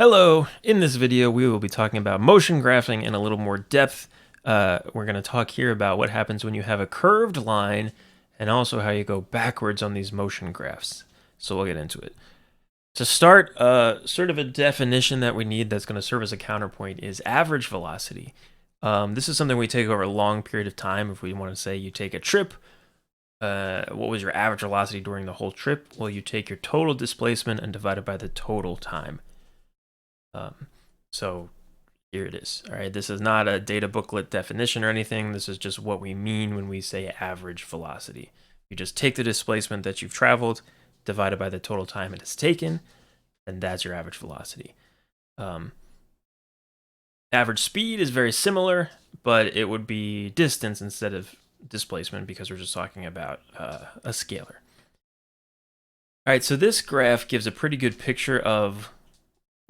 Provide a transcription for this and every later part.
Hello, in this video we will be talking about motion graphing in a little more depth. We're going to talk here about what happens when you have a curved line and also how you go backwards on these motion graphs. So we'll get into it. To start, sort of a definition that we need that's going to serve as a counterpoint is average velocity. This is something we take over a long period of time. If we want to say you take a trip, what was your average velocity during the whole trip? Well, you take your total displacement and divide it by the total time. So here it is. All right, this is not a data booklet definition or anything. This is just what we mean when we say average velocity. You just take the displacement that you've traveled, divided by the total time it has taken, and that's your average velocity. Average speed is very similar, but it would be distance instead of displacement because we're just talking about a scalar. All right, so this graph gives a pretty good picture of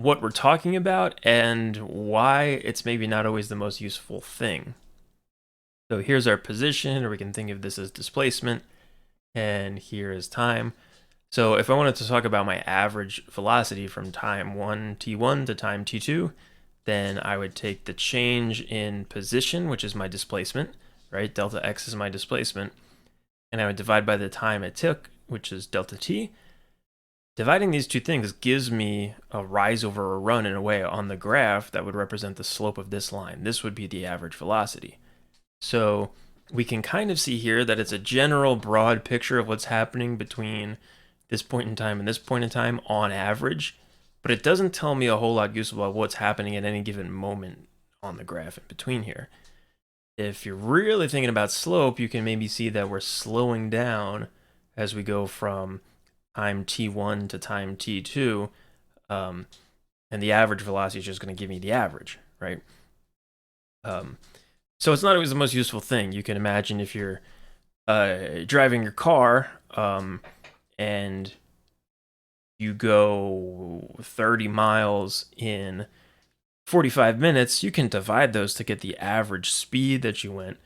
what we're talking about and why it's maybe not always the most useful thing. So here's our position, or we can think of this as displacement, and here is time. So if I wanted to talk about my average velocity from time t1 to time t2, then I would take the change in position, which is my displacement, right? Delta x is my displacement, and I would divide by the time it took, which is delta t. Dividing these two things gives me a rise over a run in a way on the graph that would represent the slope of this line. This would be the average velocity. So we can kind of see here that it's a general broad picture of what's happening between this point in time and this point in time on average, but it doesn't tell me a whole lot useful about what's happening at any given moment on the graph in between here. If you're really thinking about slope, you can maybe see that we're slowing down as we go from time t1 to time t2, and the average velocity is just going to give me the average, right? So it's not always the most useful thing. You can imagine if you're driving your car and you go 30 miles in 45 minutes, you can divide those to get the average speed that you went.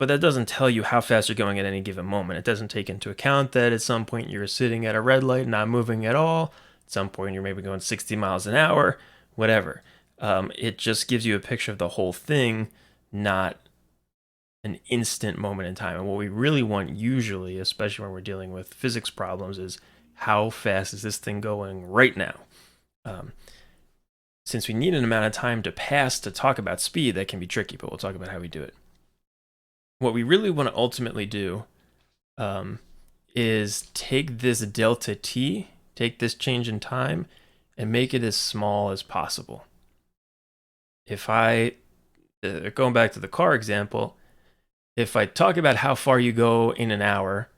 But that doesn't tell you how fast you're going at any given moment. It doesn't take into account that at some point you're sitting at a red light, not moving at all. At some point you're maybe going 60 miles an hour, whatever. It just gives you a picture of the whole thing, not an instant moment in time. And what we really want usually, especially when we're dealing with physics problems, is how fast is this thing going right now? Since we need an amount of time to pass to talk about speed, that can be tricky, but we'll talk about how we do it. What we really want to ultimately do is take this delta t, take this change in time, and make it as small as possible. If I, going back to the car example, if I talk about how far you go in an hour,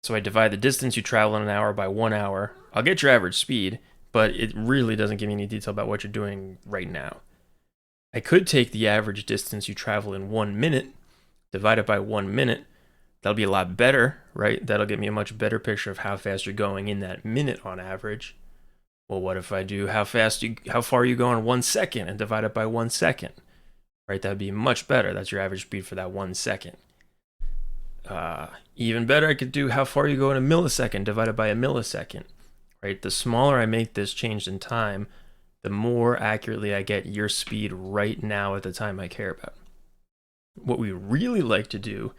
so I divide the distance you travel in an hour by 1 hour, I'll get your average speed, but it really doesn't give me any detail about what you're doing right now. I could take the average distance you travel in 1 minute, divide it by 1 minute. That'll be a lot better, right? That'll give me a much better picture of how fast you're going in that minute on average. Well, what if I do how far you go in 1 second and divide it by 1 second, right? That'd be much better. That's your average speed for that 1 second. Even better, I could do how far you go in a millisecond divided by a millisecond, right? The smaller I make this change in time, the more accurately I get your speed right now at the time I care about. What we really like to do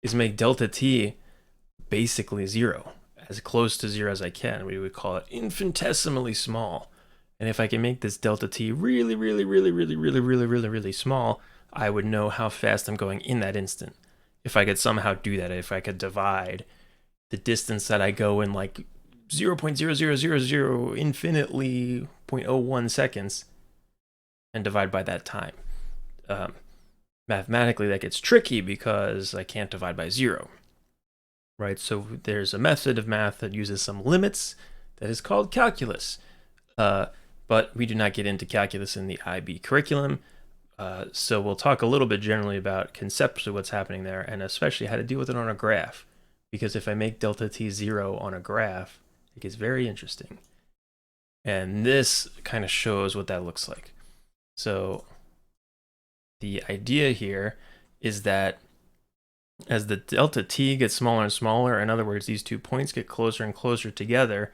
is make delta t basically zero, as close to zero as I can. We would call it infinitesimally small. And if I can make this delta t really, really, really, really, really, really, really, really small, I would know how fast I'm going in that instant. If I could somehow do that, if I could divide the distance that I go in like 0.0000 infinitely 0.01 seconds and divide by that time. Mathematically, that gets tricky because I can't divide by 0, right? So there's a method of math that uses some limits that is called calculus. But we do not get into calculus in the IB curriculum. So we'll talk a little bit generally about conceptually what's happening there, and especially how to deal with it on a graph. Because if I make delta t 0 on a graph, it gets very interesting. And this kind of shows what that looks like. So the idea here is that as the delta t gets smaller and smaller, in other words, these 2 points get closer and closer together,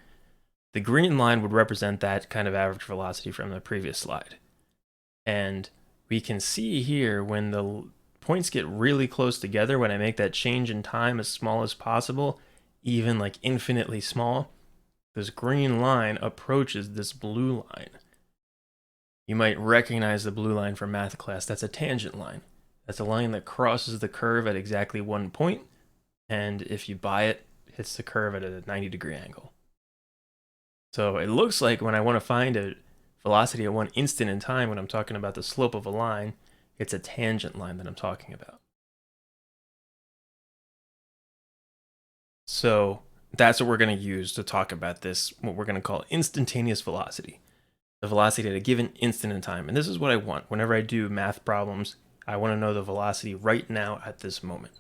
The green line would represent that kind of average velocity from the previous slide. And we can see here when the points get really close together, when I make that change in time as small as possible, even like infinitely small, this green line approaches this blue line. You might recognize the blue line from math class. That's a tangent line. That's a line that crosses the curve at exactly 1 point, and if you buy it, hits the curve at a 90-degree angle. So it looks like when I want to find a velocity at one instant in time, when I'm talking about the slope of a line, it's a tangent line that I'm talking about. So that's what we're going to use to talk about this, what we're going to call instantaneous velocity. The velocity at a given instant in time. And this is what I want. Whenever I do math problems, I want to know the velocity right now at this moment.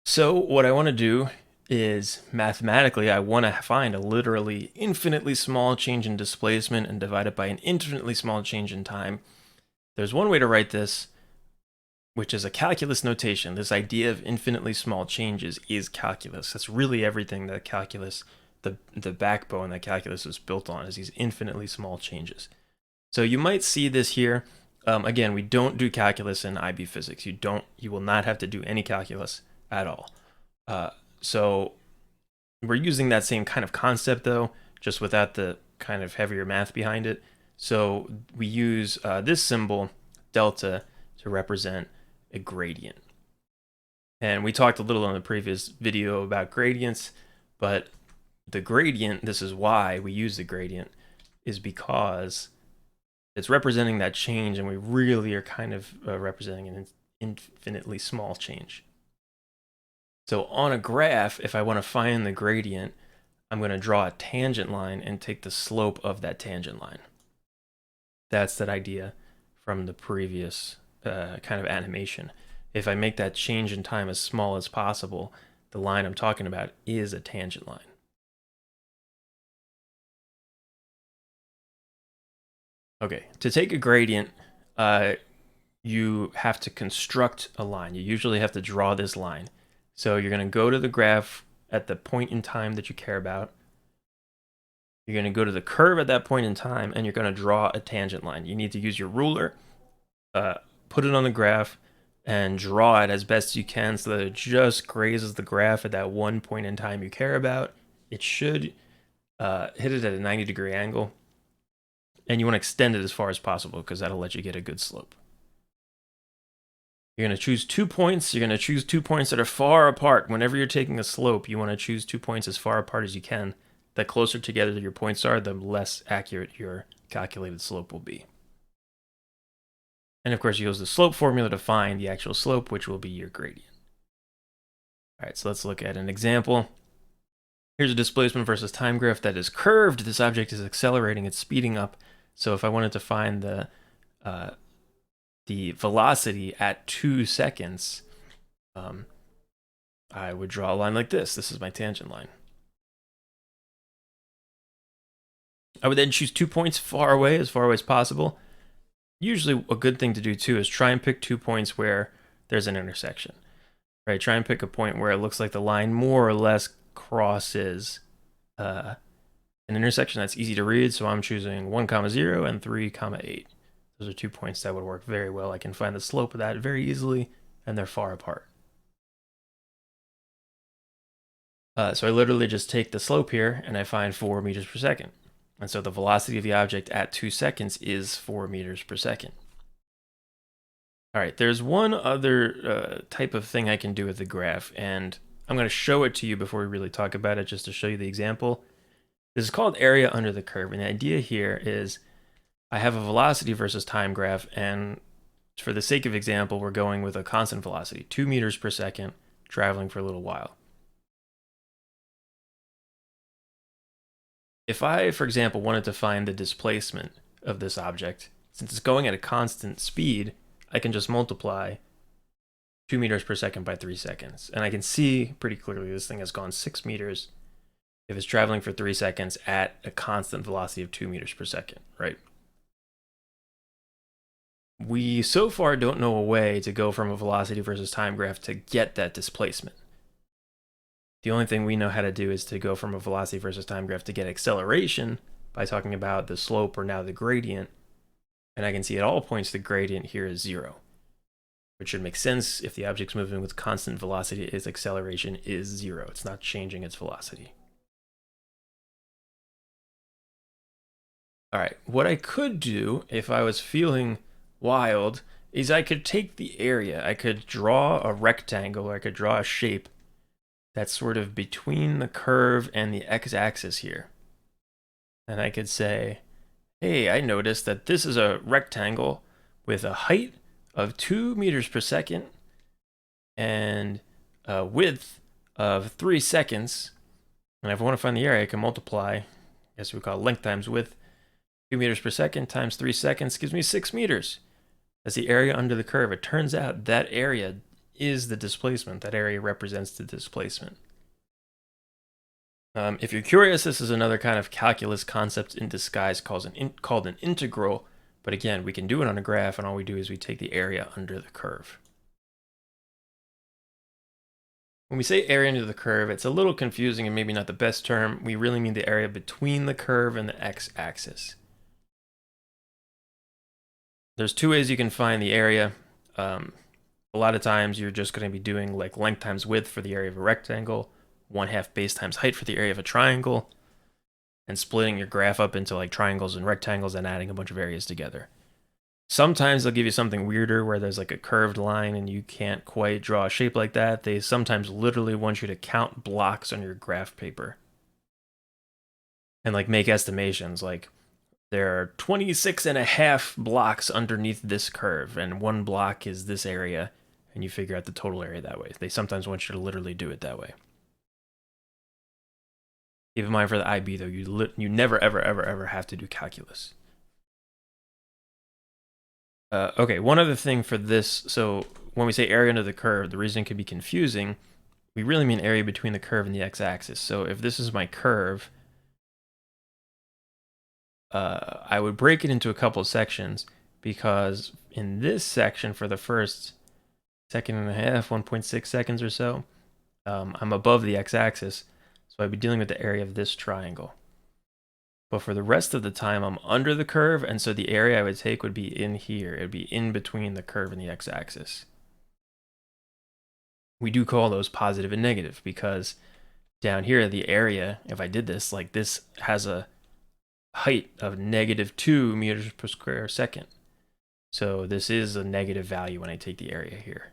So what I want to do is, mathematically, I want to find a literally infinitely small change in displacement and divide it by an infinitely small change in time. There's one way to write this, which is a calculus notation. This idea of infinitely small changes is calculus. That's really everything that calculus, the backbone that calculus is built on, is these infinitely small changes. So you might see this here. Again, we don't do calculus in IB physics. You will not have to do any calculus at all. So we're using that same kind of concept though, just without the kind of heavier math behind it. So we use this symbol, delta, to represent a gradient. And we talked a little in the previous video about gradients, but the gradient, this is why we use the gradient, is because it's representing that change, and we really are kind of representing an infinitely small change. So on a graph, if I want to find the gradient, I'm going to draw a tangent line and take the slope of that tangent line. That's that idea from the previous kind of animation. If I make that change in time as small as possible, the line I'm talking about is a tangent line. Okay, to take a gradient, you have to construct a line. You usually have to draw this line. So you're going to go to the graph at the point in time that you care about. You're going to go to the curve at that point in time, and you're going to draw a tangent line. You need to use your ruler, put it on the graph, and draw it as best you can so that it just grazes the graph at that one point in time you care about. It should hit it at a 90-degree angle. And you want to extend it as far as possible because that'll let you get a good slope. You're going to choose 2 points. You're going to choose 2 points that are far apart. Whenever you're taking a slope, you want to choose 2 points as far apart as you can. The closer together your points are, the less accurate your calculated slope will be. And of course, you use the slope formula to find the actual slope, which will be your gradient. All right, so let's look at an example. Here's a displacement versus time graph that is curved. This object is accelerating, it's speeding up. So if I wanted to find the velocity at 2 seconds, I would draw a line like this. This is my tangent line. I would then choose 2 points far away as possible. Usually a good thing to do too is try and pick 2 points where there's an intersection. Right? Try and pick a point where it looks like the line more or less crosses an intersection that's easy to read. So I'm choosing 1, 0 and 3, 8. Those are 2 points that would work very well. I can find the slope of that very easily, and they're far apart. So I literally just take the slope here, and I find 4 meters per second. And so the velocity of the object at 2 seconds is 4 meters per second. All right, there's one other type of thing I can do with the graph, and I'm going to show it to you before we really talk about it, just to show you the example. This is called area under the curve, and the idea here is I have a velocity versus time graph, and for the sake of example, we're going with a constant velocity, 2 meters per second, traveling for a little while. If I, for example, wanted to find the displacement of this object, since it's going at a constant speed, I can just multiply 2 meters per second by 3 seconds. And I can see pretty clearly this thing has gone 6 meters if it's traveling for 3 seconds at a constant velocity of 2 meters per second, right? We so far don't know a way to go from a velocity versus time graph to get that displacement. The only thing we know how to do is to go from a velocity versus time graph to get acceleration by talking about the slope or now the gradient. And I can see at all points the gradient here is 0, which should make sense if the object's moving with constant velocity. Its acceleration is 0. It's not changing its velocity. All right, what I could do if I was feeling wild is I could take the area. I could draw a rectangle, or I could draw a shape that's sort of between the curve and the x-axis here. And I could say, hey, I noticed that this is a rectangle with a height of 2 meters per second and a width of 3 seconds. And if I want to find the area, I can multiply, I guess we call it length times width. 2 meters per second times 3 seconds gives me 6 meters. That's the area under the curve. It turns out that area is the displacement. That area represents the displacement. If you're curious, this is another kind of calculus concept in disguise called an integral. But again, we can do it on a graph, and all we do is we take the area under the curve. When we say area under the curve, it's a little confusing and maybe not the best term. We really mean the area between the curve and the x-axis. There's 2 ways you can find the area. A lot of times you're just going to be doing like length times width for the area of a rectangle, 1/2 base times height for the area of a triangle, and splitting your graph up into like triangles and rectangles and adding a bunch of areas together. Sometimes they'll give you something weirder where there's like a curved line and you can't quite draw a shape like that. They sometimes literally want you to count blocks on your graph paper and like make estimations, like there are 26.5 blocks underneath this curve, and 1 block is this area, and you figure out the total area that way. They sometimes want you to literally do it that way. Keep in mind for the IB though, you never ever have to do calculus. Okay, one other thing for this. So when we say area under the curve, the reason it could be confusing, we really mean area between the curve and the x-axis. So if this is my curve, I would break it into a couple of sections, because in this section for the first 1.5 seconds, 1.6 seconds or so, I'm above the x-axis, so I'd be dealing with the area of this triangle. But for the rest of the time, I'm under the curve, and so the area I would take would be in here. It would be in between the curve and the x-axis. We do call those positive and negative, because down here, the area, if I did this, like this has a height of -2 meters per square second. So this is a negative value when I take the area here.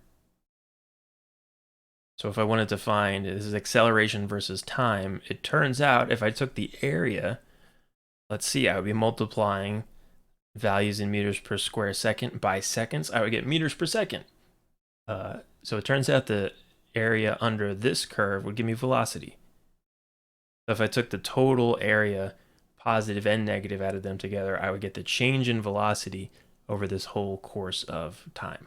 So if I wanted to find, this is acceleration versus time, it turns out if I took the area, let's see, I would be multiplying values in meters per square second by seconds. I would get meters per second. So it turns out the area under this curve would give me velocity. So if I took the total area, positive and negative, added them together, I would get the change in velocity over this whole course of time.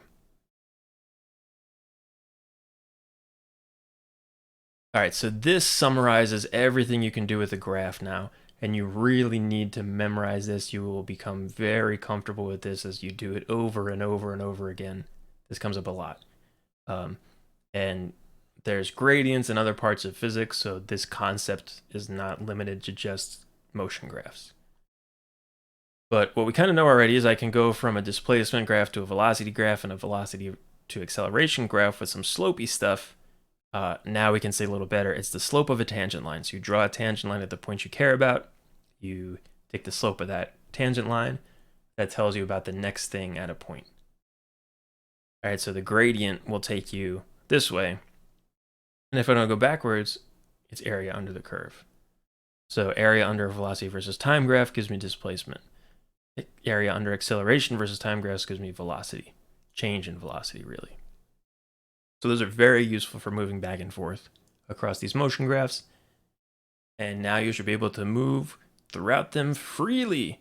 All right, so this summarizes everything you can do with a graph now, and you really need to memorize this. You will become very comfortable with this as you do it over and over and over again. This comes up a lot. And there's gradients and other parts of physics, so this concept is not limited to just motion graphs. But what we kind of know already is I can go from a displacement graph to a velocity graph and a velocity to acceleration graph with some slopey stuff. Now we can say a little better. It's the slope of a tangent line. So you draw a tangent line at the point you care about. You take the slope of that tangent line. That tells you about the next thing at a point. All right, so the gradient will take you this way. And if I don't go backwards, it's area under the curve. So area under velocity versus time graph gives me displacement. Area under acceleration versus time graphs gives me velocity. Change in velocity, really. So those are very useful for moving back and forth across these motion graphs. And now you should be able to move throughout them freely.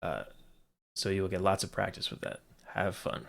So you'll get lots of practice with that. Have fun.